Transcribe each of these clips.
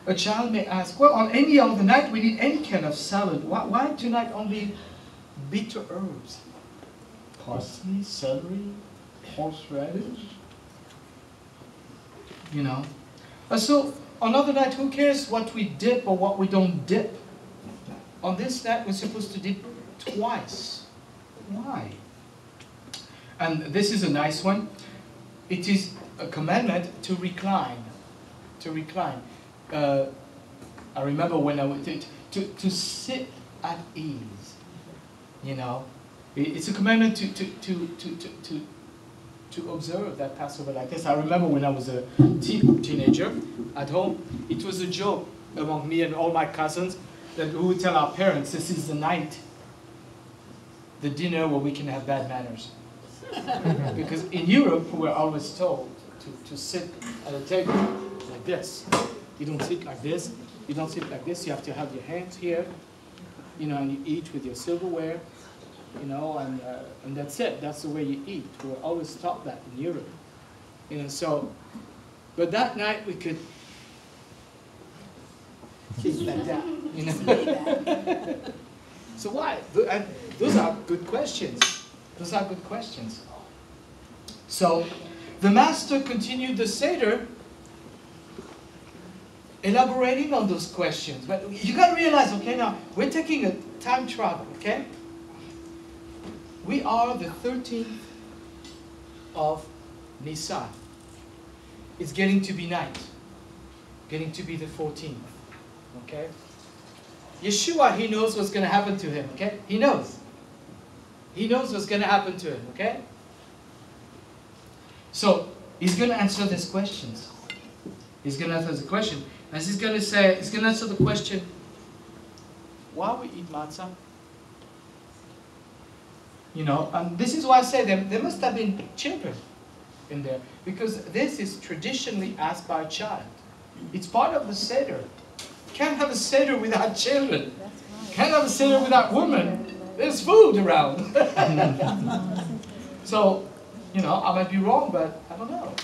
A child may ask, well, on any other night we need any kind of salad. Why tonight only bitter herbs? Parsley, celery, horseradish? You know. So, another night, who cares what we dip or what we don't dip? On this night, we're supposed to dip twice. Why? And this is a nice one. It is a commandment to recline. To recline. I remember when I went to sit at ease. You know, it's a commandment to observe that Passover like this. I remember when I was a teenager at home, it was a joke among me and all my cousins that we would tell our parents, this is the night, the dinner where we can have bad manners. Because in Europe, we're always told to sit at a table like this. You don't sit like this. You don't sit like this. You have to have your hands here, you know, and you eat with your silverware, you know, and that's it. That's the way you eat. We're always taught that in Europe, you know. So, but that night we could keep like that, you know. So why? And those are good questions. Those are good questions. So, the master continued the Seder, elaborating on those questions. But you got to realize, okay, now, we're taking a time travel, okay? We are the 13th of Nisan. It's getting to be night. Getting to be the 14th, okay? Yeshua, he knows what's going to happen to him, okay? He knows. He knows what's going to happen to him, okay? So, he's going to answer these questions. He's going to answer the question. As he's going to say, he's going to answer the question, why we eat matzah? You know, and this is why I say there must have been children in there. Because this is traditionally asked by a child. It's part of the Seder. Can't have a Seder without children. Can't have a Seder without women. There's food around. So, you know, I might be wrong, but I don't know.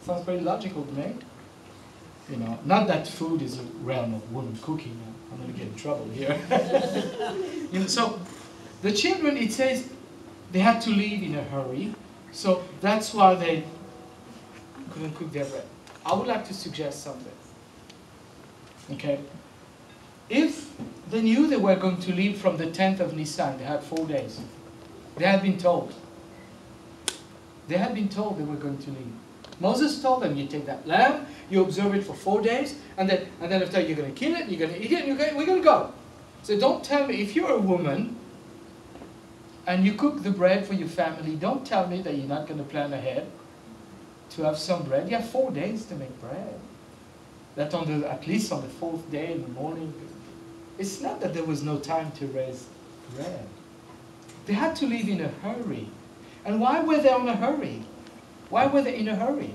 Sounds very logical to me. You know, not that food is a realm of woman cooking. I'm going to get in trouble here. You know, so, the children, it says, they had to leave in a hurry. So, that's why they couldn't cook their bread. I would like to suggest something. Okay? If they knew they were going to leave from the 10th of Nisan, they had 4 days. They had been told. They had been told they were going to leave. Moses told them, you take that lamb, you observe it for 4 days, and then after you're going to kill it, you're going to eat it, and we're going to go. So don't tell me, if you're a woman, and you cook the bread for your family, don't tell me that you're not going to plan ahead to have some bread. You have 4 days to make bread. That at least on the 4th day in the morning. It's not that there was no time to raise bread. They had to leave in a hurry. And why were they in a hurry? Why were they in a hurry?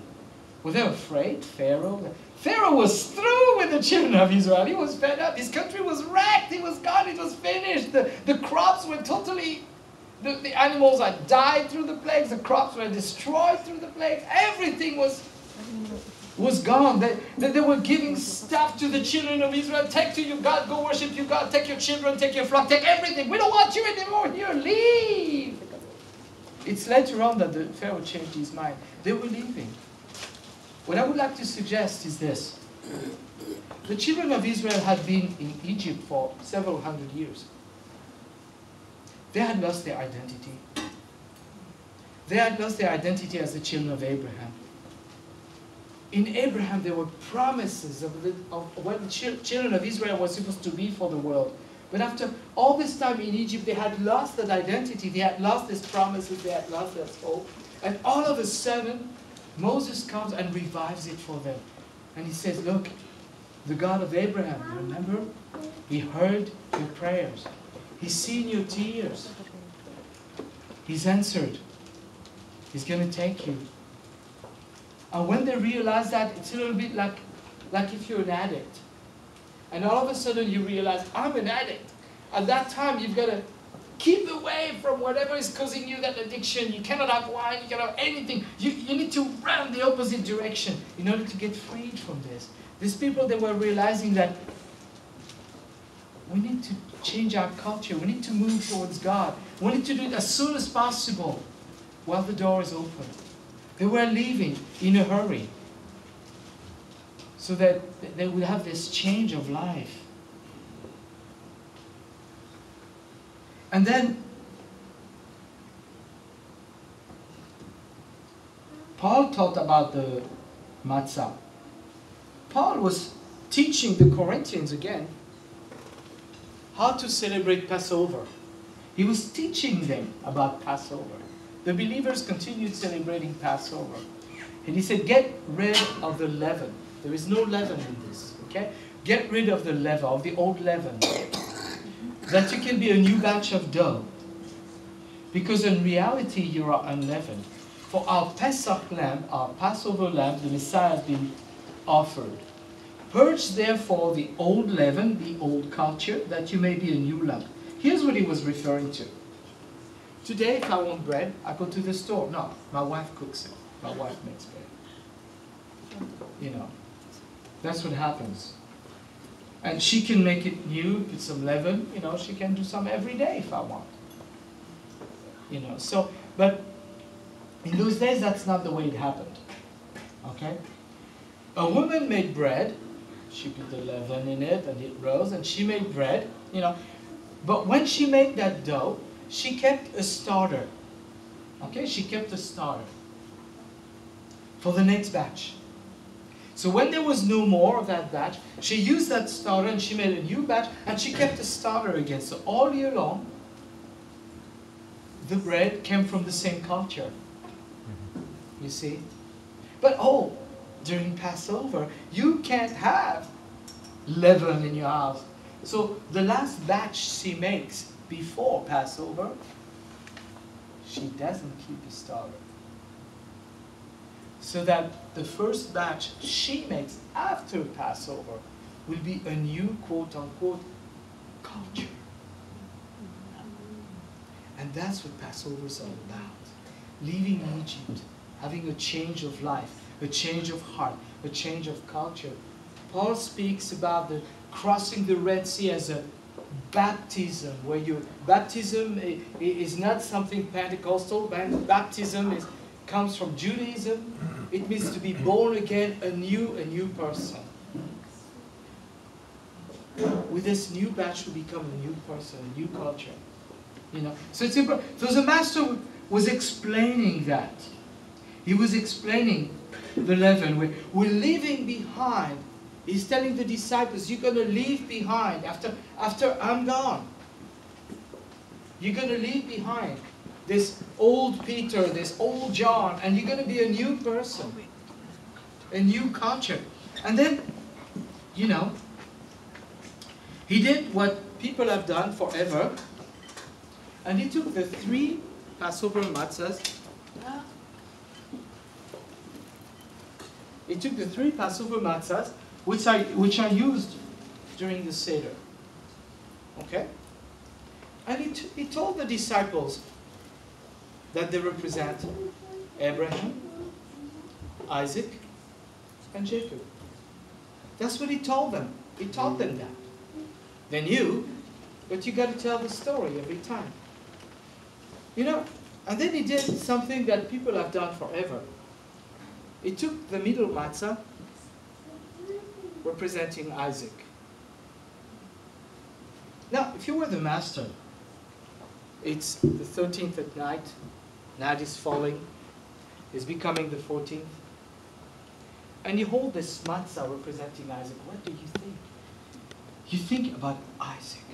Were they afraid? Pharaoh? Pharaoh was through with the children of Israel. He was fed up. His country was wrecked. It was gone. It was finished. The crops were totally... The animals had died through the plagues. The crops were destroyed through the plagues. Everything was gone. They were giving stuff to the children of Israel. Take to your God, go worship your God. Take your children, take your flock, take everything. We don't want you anymore here. Leave. It's later on that the Pharaoh changed his mind. They were leaving. What I would like to suggest is this. The children of Israel had been in Egypt for several hundred years. They had lost their identity. They had lost their identity as the children of Abraham. In Abraham, there were promises of what the children of Israel were supposed to be for the world. But after all this time in Egypt, they had lost that identity. They had lost these promises. They had lost their hope. And all of a sudden, Moses comes and revives it for them. And he says, look, the God of Abraham, remember? He heard your prayers. He's seen your tears. He's answered. He's going to take you. And when they realize that, it's a little bit like if you're an addict. And all of a sudden you realize, I'm an addict. At that time, you've got to keep away from whatever is causing you that addiction. You cannot have wine, you cannot have anything. You need to run the opposite direction in order to get freed from this. These people, they were realizing that we need to change our culture. We need to move towards God. We need to do it as soon as possible while the door is open. They were leaving in a hurry so that they would have this change of life. And then Paul taught about the Matzah. Paul was teaching the Corinthians again how to celebrate Passover. He was teaching them about Passover. The believers continued celebrating Passover. And he said, get rid of the leaven. There is no leaven in this, okay? Get rid of the leaven, of the old leaven. That you can be a new batch of dough. Because in reality, you are unleavened. For our Pesach lamb, our Passover lamb, the Messiah has been offered. Purge therefore the old leaven, the old culture, that you may be a new lump. Here's what he was referring to. Today, if I want bread, I go to the store. No, my wife cooks it. My wife makes bread. You know, that's what happens. And she can make it new, put some leaven. You know, she can do some every day if I want. You know, so, but in those days, that's not the way it happened. Okay? A woman made bread. She put the leaven in it, and it rose, and she made bread. You know, but when she made that dough, she kept a starter. Okay? She kept a starter for the next batch. So when there was no more of that batch, she used that starter and she made a new batch, and she kept a starter again. So all year long, the bread came from the same culture. You see? But during Passover, you can't have leaven in your house. So the last batch she makes before Passover, she doesn't keep a starter. So that the first batch she makes after Passover will be a new quote-unquote culture. And that's what Passover is all about. Leaving Egypt, having a change of life, a change of heart, a change of culture. Paul speaks about the crossing the Red Sea as a baptism, where baptism is not something Pentecostal. Baptism comes from Judaism. It means to be born again, a new person. With this new batch, we become a new person, a new culture. You know, so it's important. So the master was explaining that. He was explaining the leaven. We're leaving behind. He's telling the disciples, you're going to leave behind after I'm gone. You're going to leave behind this old Peter, this old John, and you're going to be a new person, a new culture. And then, you know, he did what people have done forever, and he took the 3 Passover matzahs. He took the 3 Passover matzahs, which are used during the Seder. Okay? And he told the disciples that they represent Abraham, Isaac, and Jacob. That's what he told them. He taught them that. They knew, but you got to tell the story every time. You know, and then he did something that people have done forever. He took the middle matzah, representing Isaac. Now, if you were the master, it's the 13th at night. Night is falling. It's becoming the 14th. And you hold this matzah representing Isaac. What do you think? You think about Isaac.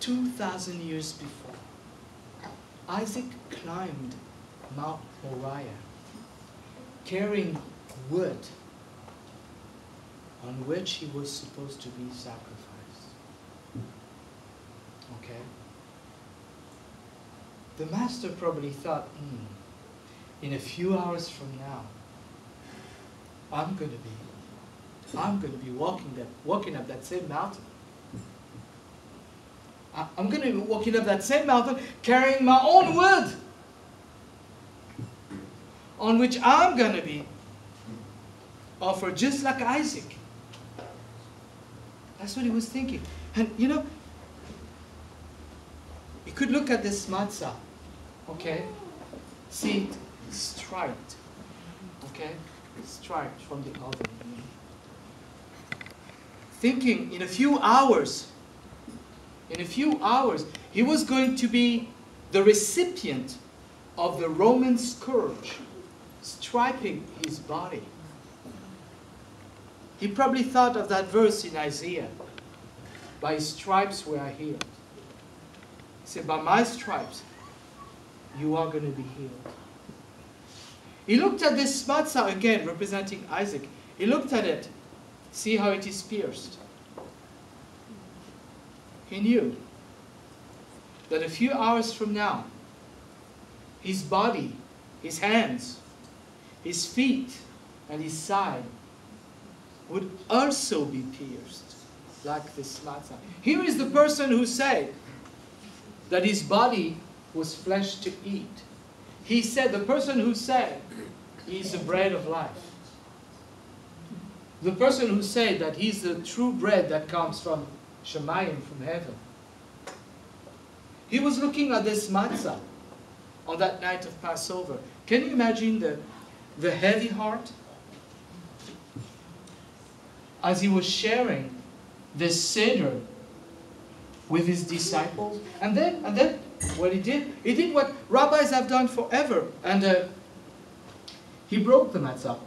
2,000 years before, Isaac climbed Mount Moriah, carrying wood on which he was supposed to be sacrificed. Okay? The master probably thought, in a few hours from now, I'm going to be walking up that same mountain. I'm going to be walking up that same mountain carrying my own wood on which I'm going to be offered just like Isaac. That's what he was thinking. And you know, you could look at this matzah, okay? See it striped, okay? Striped from the oven. Thinking in a few hours, he was going to be the recipient of the Roman scourge, striping his body. He probably thought of that verse in Isaiah, by his stripes we are healed. He said, by my stripes, you are going to be healed. He looked at this matzah again, representing Isaac. He looked at it, see how it is pierced. He knew that a few hours from now, his body, his hands, his feet, and his side would also be pierced like this matzah. Here is the person who said that his body was flesh to eat. He said, the person who said he is the bread of life. The person who said that he's the true bread that comes from Shemayim, from heaven. He was looking at this matzah on that night of Passover. Can you imagine the heavy heart? As he was sharing this Seder with his disciples. And then what he did what rabbis have done forever. And he broke the matzah.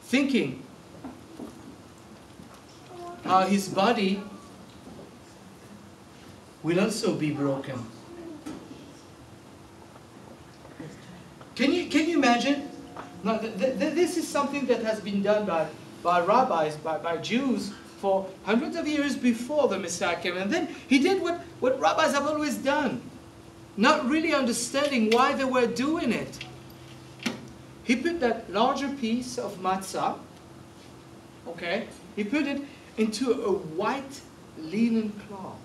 Thinking how his body will also be broken. Can you imagine? Now, this is something that has been done by rabbis, by Jews, for hundreds of years before the Messiah came. And then he did what rabbis have always done, not really understanding why they were doing it. He put that larger piece of matzah, okay, he put it into a white linen cloth.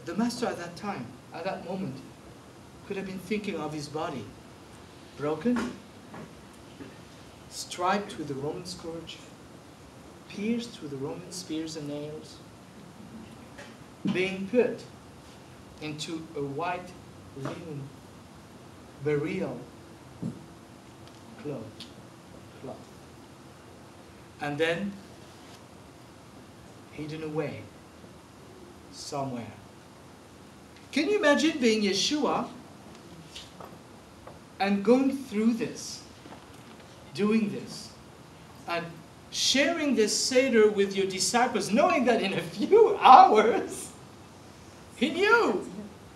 The master at that time, at that moment, could have been thinking of his body broken, striped with the Roman scourge, pierced with the Roman spears and nails, being put into a white linen burial cloth. And then hidden away somewhere. Can you imagine being Yeshua and going through this, doing this, and sharing this Seder with your disciples, knowing that in a few hours, he knew.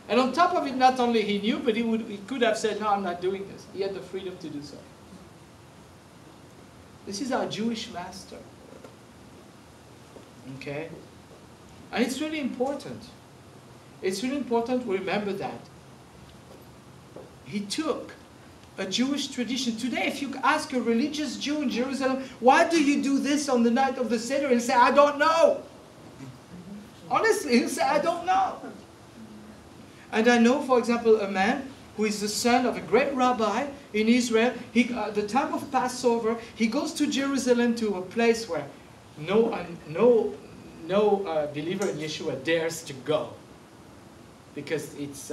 And on top of it, not only he knew, but he could have said, no, I'm not doing this. He had the freedom to do so. This is our Jewish master. Okay? And it's really important. It's really important we remember that. He took a Jewish tradition. Today, if you ask a religious Jew in Jerusalem, why do you do this on the night of the Seder? He'll say, I don't know. Honestly, he'll say, I don't know. And I know, for example, a man who is the son of a great rabbi in Israel. At the time of Passover, he goes to Jerusalem, to a place where no believer in Yeshua dares to go. Because it's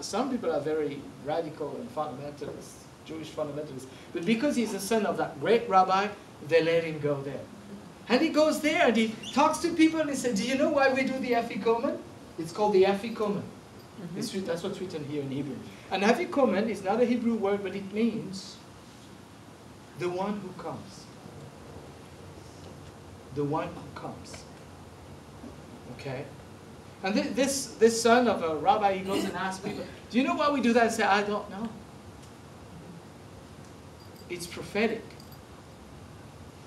some people are very radical and fundamentalists, Jewish fundamentalists. But because he's the son of that great rabbi, they let him go there. And he goes there and he talks to people and he says, do you know why we do the Afikomen? It's called the Afikomen. That's what's written here in Hebrew. And Afikomen is not a Hebrew word, but it means the one who comes. The one who comes. Okay? And this son of a rabbi, he goes and asks people, do you know why we do that? I say, I don't know. It's prophetic.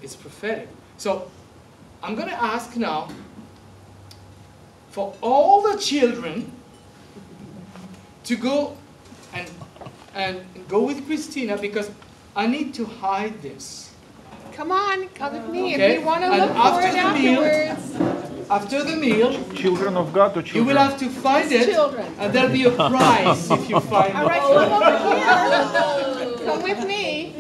It's prophetic. So, I'm going to ask now for all the children to go and go with Christina, because I need to hide this. Come on, come with me. Okay. If you want to And look for it afterwards. After the meal, Children of God or you children? will have to find it, Children. and there'll be a prize if you find All it. right, come over here. Come with me.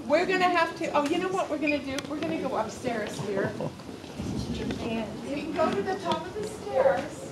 We're going to have to, oh, you know what we're going to do? We're going to go upstairs here. And we can go to the top of the stairs.